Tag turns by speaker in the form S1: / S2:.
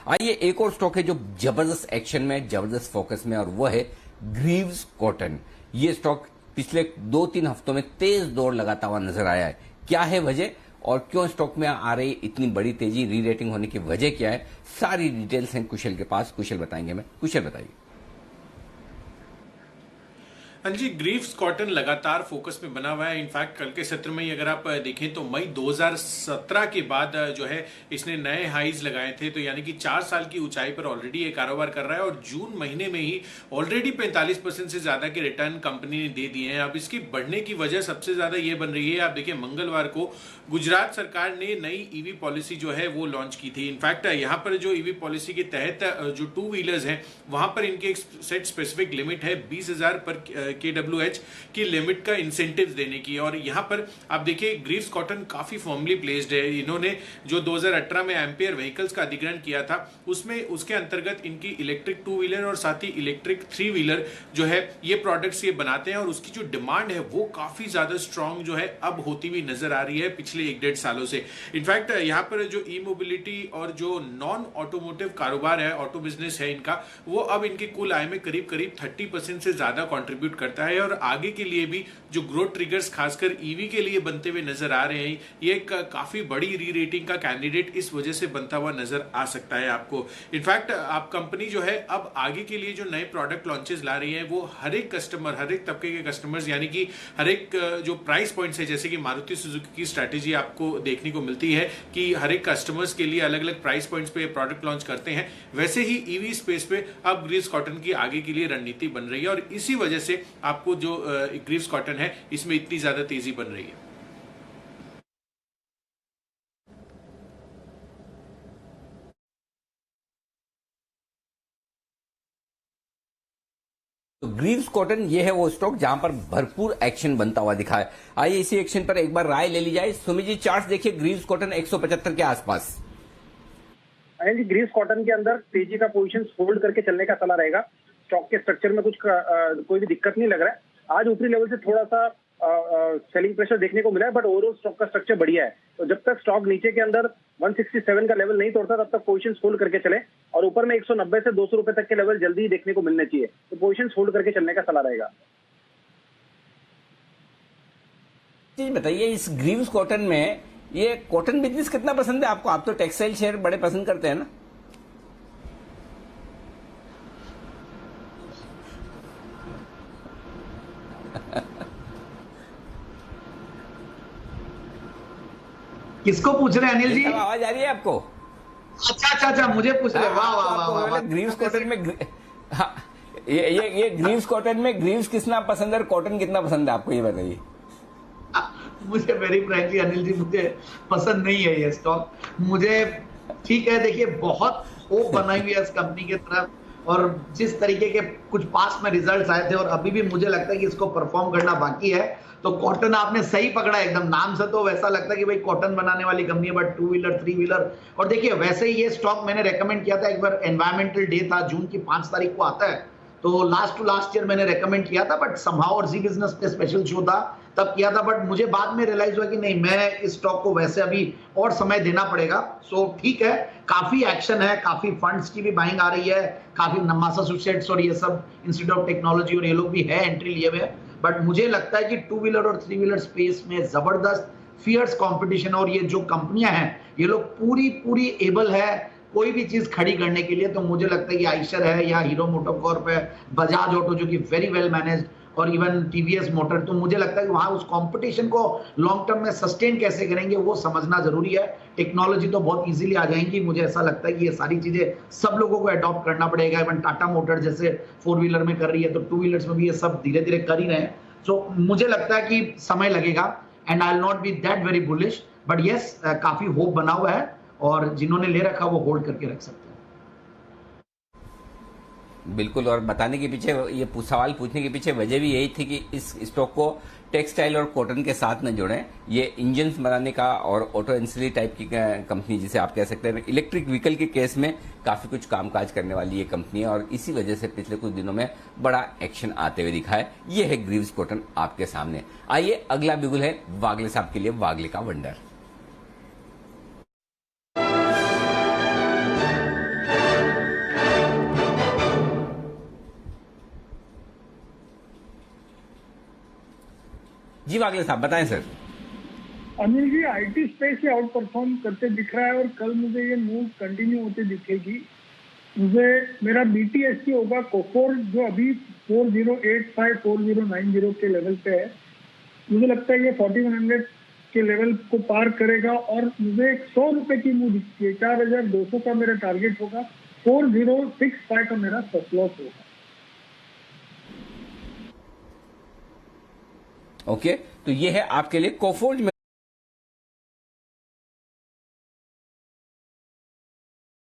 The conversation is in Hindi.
S1: आइए एक और स्टॉक है जो जबरदस्त एक्शन में, जबरदस्त फोकस में, और वो है ग्रीव्स कॉटन। ये स्टॉक पिछले 2-3 हफ्तों में तेज दौड़ लगाता हुआ नजर आया है। क्या है वजह और क्यों स्टॉक में आ रही इतनी बड़ी तेजी, री रेटिंग होने की वजह क्या है, सारी डिटेल्स हैं कुशल के पास। कुशल बताएंगे। मैं कुशल बताइए।
S2: हाँ जी, ग्रीव्स कॉटन लगातार फोकस में बना हुआ है। इनफैक्ट कल के सत्र में ही अगर आप देखें तो मई 2017 के बाद जो है इसने नए हाईज लगाए थे, तो यानी कि 4 साल की ऊंचाई पर ऑलरेडी ये कारोबार कर रहा है और जून महीने में ही ऑलरेडी 45% से ज्यादा के रिटर्न कंपनी ने दे दिए हैं। अब इसकी बढ़ने की वजह सबसे ज्यादा ये बन रही है, आप देखिए मंगलवार को गुजरात सरकार ने नई ईवी पॉलिसी जो है वो लॉन्च की थी। इनफैक्ट यहाँ पर जो ईवी पॉलिसी के तहत जो 2 व्हीलर्स हैं वहां पर इनके एक सेट स्पेसिफिक लिमिट है 20,000 पर KWH की लिमिट का इंसेंटिव देने की। और यहां पर आप देखिए ग्रीव्स कॉटन काफी फॉर्मली प्लेस्ड है। इन्होंने जो 2018 में एम्पियर व्हीकल्स का अधिग्रहण किया था उसमें उसके अंतर्गत इनकी इलेक्ट्रिक 2 व्हीलर और साथ ही इलेक्ट्रिक 3 व्हीलर जो है ये प्रोडक्ट्स ये बनाते हैं और उसकी जो डिमांड है वो काफी ज्यादा स्ट्रांग जो है अब होती हुई नजर आ रही है पिछले 1-1.5 सालों से। इनफैक्ट यहाँ पर जो ई मोबिलिटी और जो नॉन ऑटोमोटिव कारोबार है, ऑटो बिजनेस है इनका, वो अब इनके कुल आय में करीब करीब 30% से ज्यादा कंट्रीब्यूट करता है और आगे के लिए भी जो ग्रोथ ट्रिगर्स खासकर ईवी के लिए बनते हुए नजर आ रहे हैं, ये एक काफी बड़ी री रेटिंग का कैंडिडेट इस वजह से बनता हुआ नजर आ सकता है आपको। इनफैक्ट आप कंपनी जो है अब आगे के लिए जो नए प्रोडक्ट लॉन्चेस ला रही है वो हर एक कस्टमर, हर एक तबके के कस्टमर्स, यानी कि हर एक जो प्राइस पॉइंट्स है, जैसे कि मारुति सुजुकी की स्ट्रैटेजी आपको देखने को मिलती है कि हर एक कस्टमर्स के लिए अलग अलग प्राइस पॉइंट्स पे प्रोडक्ट लॉन्च करते हैं, वैसे ही ईवी स्पेस पे अब ग्रीव्स कॉटन की आगे के लिए रणनीति बन रही है और इसी वजह से आपको जो ग्रीव्स कॉटन है इसमें इतनी ज्यादा तेजी बन रही है।
S1: तो ग्रीव्स कॉटन ये है वो स्टॉक जहां पर भरपूर एक्शन बनता हुआ दिखा है। आइए इसी एक्शन पर एक बार राय ले ली जाए। सुमित जी, चार्ट देखिए, ग्रीव्स कॉटन 175 के आसपास।
S3: अनिल जी, ग्रीव्स कॉटन के अंदर तेजी का पोजीशन होल्ड करके चलने का सलाह रहेगा। स्टॉक के स्ट्रक्चर में कोई भी दिक्कत नहीं लग रहा है। आज ऊपरी लेवल से थोड़ा सा सेलिंग प्रेशर देखने को मिला है, बट ओवरऑल स्टॉक का स्ट्रक्चर बढ़िया है। तो जब तक स्टॉक नीचे के अंदर 167 का लेवल नहीं तोड़ता तब तक पोजीशन होल्ड करके चले और ऊपर में 190 से 200 रुपए तक के लेवल जल्दी ही देखने को मिलने चाहिए। तो पोजीशन होल्ड करके चलने का सलाह रहेगा।
S1: चीज बताइए, इस ग्रीव्स कॉटन में ये कॉटन बिजनेस कितना पसंद है आपको? आप तो टेक्सटाइल शेयर बड़े पसंद करते हैं ना?
S4: किसको पूछ रहे हैं अनिल जी?
S1: आवाज आ रही है आपको?
S4: अच्छा, मुझे पूछ रहे। वाह वाह वाह वाह।
S1: ग्रीव्स कॉटन में हाँ, ये ग्रीव्स कॉटन में ग्रीव्स कितना पसंद है और कॉटन कितना पसंद है आपको, ये बताइए।
S4: मुझे वेरी फ्रैंकली अनिल जी, मुझे पसंद नहीं है ये स्टॉक। मुझे ठीक है, देखिए बहुत होप बनाई हुई है इस कंपनी की तरफ और जिस तरीके के कुछ पास में रिजल्ट्स आए थे और अभी भी मुझे लगता है कि इसको परफॉर्म करना बाकी है। तो कॉटन आपने सही पकड़ा एकदम, नाम से तो वैसा लगता है कि भाई कॉटन बनाने वाली कंपनी है, बट 2 व्हीलर 3 व्हीलर। और देखिए वैसे ही ये स्टॉक मैंने रेकमेंड किया था एक बार, एनवायरमेंटल डे था जून की 5 तारीख को आता है, तो लास्ट ईयर मैंने रेकमेंड किया था, बट समहाउ और जी बिजनेस पे स्पेशल शो था तब किया था। बट मुझे बाद में रियलाइज हुआ कि नहीं, मैं इस स्टॉक को वैसे अभी और समय देना पड़ेगा। सो ठीक है, काफी एक्शन है, काफी फंड्स की भी बाइंग आ रही है, काफी मैसाचुसेट्स और ये सब इंस्टीट्यूट ऑफ टेक्नोलॉजी और ये लोग भी है एंट्री लिए हुए। बट मुझे लगता है कि 2 व्हीलर और 3 व्हीलर स्पेस में जबरदस्त फियर्स कंपटीशन और ये जो कंपनियां हैं ये लोग पूरी एबल है कोई भी चीज खड़ी करने के लिए। तो मुझे लगता है कि आइशर है या हीरो मोटोकॉर्प है, बजाज ऑटो जो कि वेरी वेल मैनेज्ड, और इवन टीवीएस मोटर, तो मुझे लगता है कि वहां उस कंपटीशन को लॉन्ग टर्म में सस्टेन कैसे करेंगे वो समझना जरूरी है। टेक्नोलॉजी तो बहुत इजीली आ जाएंगी, मुझे ऐसा लगता है कि ये सारी चीजें सब लोगों को अडॉप्ट करना पड़ेगा। इवन टाटा मोटर जैसे 4 व्हीलर में कर रही है, तो 2 व्हीलर्स में भी ये सब धीरे धीरे कर ही रहे हैं। सो मुझे लगता है कि समय लगेगा and I will not be that very bullish, but yes काफी होप बना हुआ है और जिन्होंने ले रखा वो होल्ड करके रख सकते हैं।
S1: बिल्कुल, और बताने के पीछे, ये सवाल पूछने के पीछे वजह भी यही थी कि इस स्टॉक को टेक्सटाइल और कॉटन के साथ न जोड़ें। ये इंजन बनाने का और ऑटो एंसिलरी टाइप की कंपनी जिसे आप कह सकते हैं, इलेक्ट्रिक व्हीकल के केस में काफी कुछ कामकाज करने वाली ये कंपनी है और इसी वजह से पिछले कुछ दिनों में बड़ा एक्शन आते हुए दिखा है। ये है ग्रीव्स कॉटन आपके सामने। आइए अगला बिगुल है वागले साहब के लिए, वागले का वंडर। जी वागले साहब बताएं sir.
S5: Anil ji, IT space से आउट परफॉर्म करते दिख रहा है और कल मुझे ये मूव कंटिन्यू होते दिखेगी। मुझे मेरा BTSC होगा कोफोर, जो अभी 4085 4090 के लेवल पे है। मुझे लगता है ये 4100 के लेवल को पार करेगा और मुझे 100 रुपए की मूव दिखती है। 4200 का मेरा टारगेट होगा, 4065 का मेरा स्टॉप लॉस होगा।
S1: ओके, तो ये है आपके लिए कोफोर्ज में